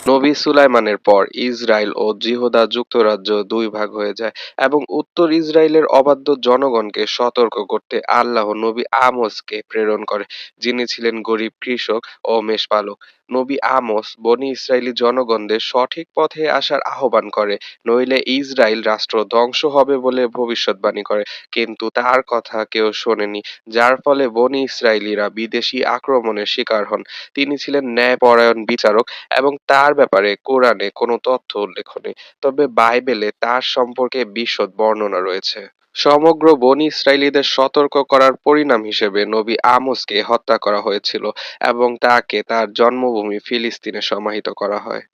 নবী সুলাইমানের পর ইসরায়েল ও জিহুদা যুক্তরাজ্য দুই ভাগ হয়ে যায় এবং উত্তর ইসরায়েলের অবাধ্য জনগণকে সতর্ক করতে আল্লাহ নবী আমোসকে প্রেরণ করে, যিনি ছিলেন গরিব কৃষক ও মেষপালক। নবী আমোস বনি ইসরায়েলি জনগণদের সঠিক পথে আসার আহ্বান করে, নইলে ইসরায়েল রাষ্ট্র ধ্বংস হবে বলে ভবিষ্যৎবাণী করে। কিন্তু তার কথা কেউ শোনেনি, যার ফলে বনি ইসরায়েলিরা বিদেশি আক্রমণের শিকার হন। তিনি ছিলেন ন্যায়পরায়ণ বিচারক এবং তার ব্যাপারে কোরআনে কোনো তথ্য উল্লেখ নেই, তবে বাইবেলে তার সম্পর্কে বিশদ বর্ণনা রয়েছে। সমগ্র বনী ইসরায়েলীদের সতর্ক করার পরিণাম হিসেবে নবী আমোসকে হত্যা করা হয়েছিল এবং তাকে তার জন্মভূমি ফিলিস্তিনে সমাহিত করা হয়।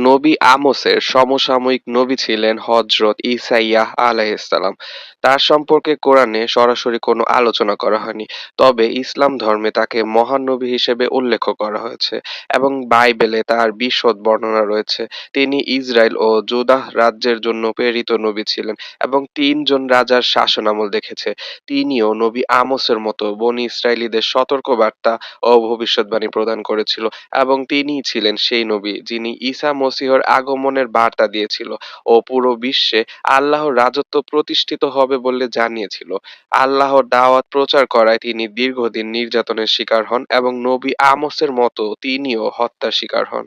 নবী আমোসের সমসাময়িক নবী ছিলেন হযরত ঈসাইয়াহ আলাইহিসসালাম। তার সম্পর্কে কোরআনে সরাসরি কোনো আলোচনা করা হয়নি, তবে ইসলাম ধর্মে তাকে মহান নবী হিসেবে উল্লেখ করা হয়েছে এবং বাইবেলে তার বিশদ বর্ণনা রয়েছে। তিনি ইসরায়েল ও জুদাহ রাজ্যের জন্য প্রেরিত নবী ছিলেন এবং তিনজন রাজার শাসনামল দেখেছে। তিনিও নবী আমোসের মতো বনী ইসরায়েলীদের সতর্কবার্তা ও ভবিষ্যদ্বাণী প্রদান করেছিল এবং তিনিই ছিলেন সেই নবী যিনি ঈসা মসীহর আগমনের বার্তা দিয়েছিল ও পুরো বিশ্বে আল্লাহর রাজত্ব প্রতিষ্ঠিত হবে বলে জানিয়েছিল। আল্লাহর দাওয়াত প্রচার করায় তিনি দীর্ঘদিন নির্যাতনের শিকার হন এবং নবী আমোসের মতো তিনিও হত্যার শিকার হন।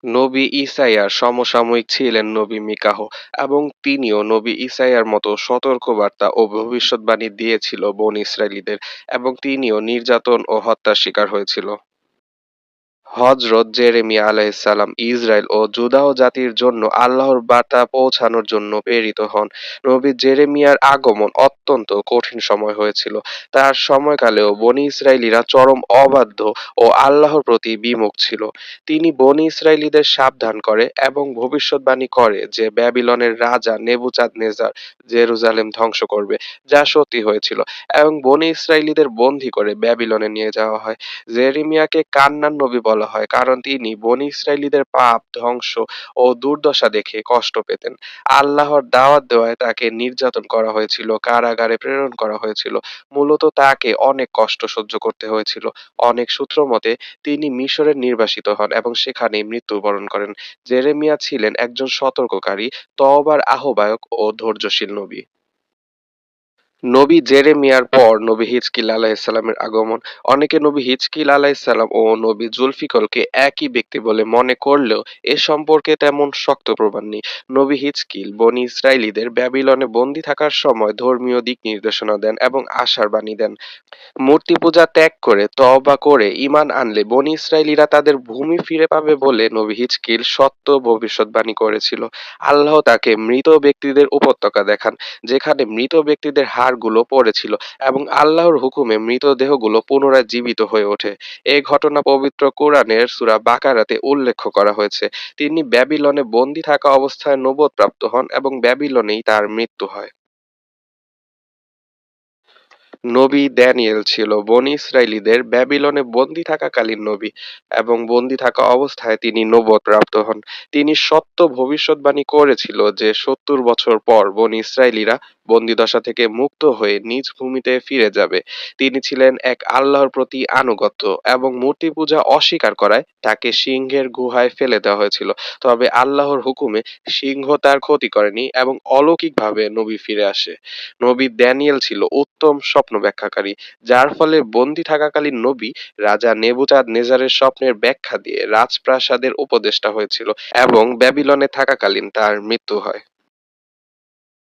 নবী ঈসাইয়ার সমসাময়িক ছিলেন নবী মিকাহ এবং তিনিও নবী ঈসাইয়ার মতো সতর্কবার্তা ও ভবিষ্যদ্বাণী দিয়েছিল বনী ইসরায়েলীদের এবং তিনিও নির্যাতন ও হত্যার শিকার হয়েছিল। হযরত জেরেমিয়া আলাইহিসসালাম ইসরায়েল ও জুদাহ জাতির জন্য আল্লাহর বার্তা পৌঁছানোর জন্য প্রেরিত হন। নবী জেরেমিয়ার আগমন অত্যন্ত কঠিন সময় হয়েছিল। তার সময়কালেও বনী ইসরায়েলীরা চরম অবাধ্য ও আল্লাহর প্রতি বিমুখ ছিল। তিনি বনী ইসরায়েলীদের সাবধান করে এবং ভবিষ্যদ্বাণী করে যে ব্যাবিলনের রাজা নেবুচাঁদনেজার জেরুজালেম ধ্বংস করবে, যা সত্যি হয়েছিল, এবং বনী ইসরায়েলীদের বন্দী করে ব্যাবিলনে নিয়ে যাওয়া হয়। জেরেমিয়াকে কান্নার নবী বলা হয় কারণ তিনি বনী ইসরায়েলীদের পাপ, ধ্বংস ও দুর্দশা দেখে কষ্ট পেতেন। আল্লাহর দাওয়াত দেওয়ায় তাকে নির্যাতন করা হয়েছিল, কারাগারে প্রেরণ করা হয়েছিল। মূলত তাকে অনেক কষ্ট সহ্য করতে হয়েছিল। অনেক সূত্র মতে তিনি মিশরে নির্বাসিত হন এবং সেখানেই মৃত্যুবরণ করেন। জেরেমিয়া ছিলেন একজন সতর্ককারী, তওবার আহ্বায়ক ও ধৈর্যশীল নবী। নবী জেরেমিয়ার পর নবী হিজকিল আলাইহিসসালামের আগমন। অনেকে নবী হিজকিল আলাইহিসসালাম ও নবী জুলফিকলকে একই ব্যক্তি বলে মনে করলেও এ সম্পর্কে তেমন শক্ত প্রমাণ নেই। নবী হিজকিল বনী ইসরায়েলীদের ব্যাবিলনে বন্দী থাকার সময় ধর্মীয় দিক নির্দেশনা দেন এবং আশার বাণী দেন। মূর্তি পূজা ত্যাগ করে তওবা করে ঈমান আনলে বনী ইসরাইলীরা তাদের ভূমি ফিরে পাবে বলে নবী হিজকিল সত্য ভবিষ্যদ্বাণী করেছিল। আল্লাহ তাকে মৃত ব্যক্তিদের উপত্যকা দেখান, যেখানে মৃত ব্যক্তিদের হাড়গুলো পড়েছিল, এবং আল্লাহর হুকুমে মৃতদেহগুলো পুনরায় জীবিত হয়ে ওঠে। এই ঘটনা পবিত্র কোরআনের সূরা বাকারাতে উল্লেখ করা হয়েছে। তিনি ব্যাবিলনে বন্দী থাকা অবস্থায় নবুয়ত প্রাপ্ত হন এবং ব্যাবিলনেই তার মৃত্যু হয়। নবী ড্যানিয়েল ছিল বনী ইসরায়েলীদের ব্যাবিলনে বন্দী থাকাকালীন নবী এবং বন্দী থাকা অবস্থায় তিনি নবুয়ত প্রাপ্ত হন। তিনি সত্য ভবিষ্যদ্বাণী করেছিল যে 70 বছর পর বনী ইসরায়েলীরা বন্দিদশা থেকে মুক্ত হয়ে নিজ ভূমিতে ফিরে যাবে। তিনি ছিলেন এক আল্লাহর প্রতি আনুগত্য এবং মূর্তি পূজা অস্বীকার করায় তাকে সিংহের গুহায় ফেলে দেওয়া হয়েছিল। তবে আল্লাহর হুকুমে সিংহ তার ক্ষতি করেনি এবং অলৌকিকভাবে নবী ফিরে আসে। নবী ড্যানিয়েল ছিল উত্তম স্বপ্ন ব্যাখ্যাকারী, যার ফলে বন্দী থাকাকালীন নবী রাজা নেবুচাঁদনেজারের স্বপ্নের ব্যাখ্যা দিয়ে রাজপ্রাসাদের উপদেষ্টা হয়েছিল এবং ব্যাবিলনে থাকাকালীন তার মৃত্যু হয়।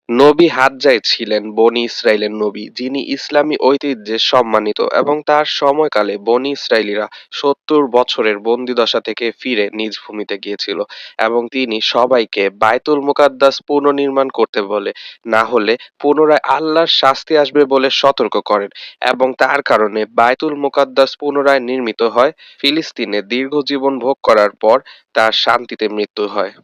নবী হাজ্জাই ছিলেন বনী ইসরাইলের নবী, যিনি ইসলামী ঐতিহ্যে সম্মানিত এবং তার সময়কালে বনী ইসরায়েলীরা 70 বছরের বন্দিদশা থেকে ফিরে নিজ ভূমিতে গিয়েছিল এবং তিনি সবাইকে বায়তুল মুকাদ্দাস পুনর্নির্মাণ করতে বলে, না হলে পুনরায় আল্লাহর শাস্তি আসবে বলে সতর্ক করেন, এবং তার কারণে বায়তুল মুকাদ্দাস পুনরায় নির্মিত হয়। ফিলিস্তিনে দীর্ঘ জীবন ভোগ করার পর তার শান্তিতে মৃত্যু হয়।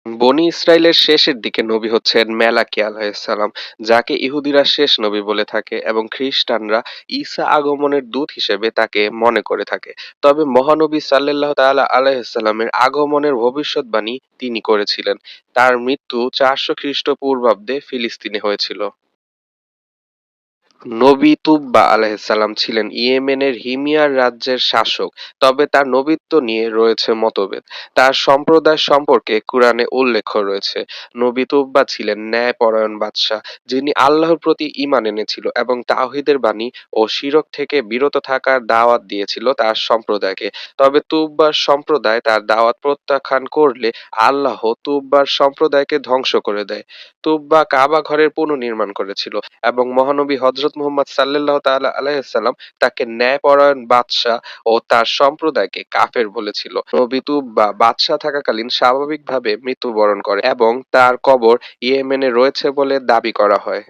বনী ইসরাইলের শেষের দিকে নবী হচ্ছেন মেলাকি আলাইহিসসালাম, যাকে ইহুদিরা শেষ নবী বলে থাকে এবং খ্রিস্টানরা ঈসা আগমনের দূত হিসেবে তাকে মনে করে থাকে। তবে মহানবী সাল্লাল্লাহু তাআলা আলাইহিসসালামের আগমনের ভবিষ্যদ্বাণী তিনি করেছিলেন। তার মৃত্যু 400 খ্রিস্টপূর্বাব্দে ফিলিস্তিনে হয়েছিল। নবী তুব্বা আলাইহিসসালাম ছিলেন ইয়েমেনের হিমিয়ার রাজ্যের শাসক, তবে তার নবীত্ব নিয়ে রয়েছে মতভেদ। তার সম্প্রদায় সম্পর্কে কুরআনে উল্লেখ রয়েছে। নবী তুব্বা ছিলেন ন্যায়পরায়ণ বাদশাহ, যিনি আল্লাহর প্রতি ঈমান এনেছিল এবং তাওহীদের বাণী ও শিরক থেকে বিরত থাকার দাওয়াত দিয়েছিল তার সম্প্রদায়কে। তবে তুব্বার সম্প্রদায় তার দাওয়াত প্রত্যাখ্যান করলে আল্লাহ তুব্বার সম্প্রদায়কে ধ্বংস করে দেয়। তুব্বা কাবা ঘরের পুনর্নির্মাণ করেছিল এবং মহানবী হযরত মুহাম্মদ সাল্লাল্লাহু তাআলা আলাইহি সাল্লাম তাকে ন্যায়পরায়ণ বাদশাহ ও তার সম্প্রদায়কে কাফের বলেছিল। নবী তুব্বা বাদশাহ থাকাকালীন স্বাভাবিকভাবে মৃত্যুবরণ করে এবং তার কবর ইয়েমেনে রয়েছে বলে দাবি করা হয়।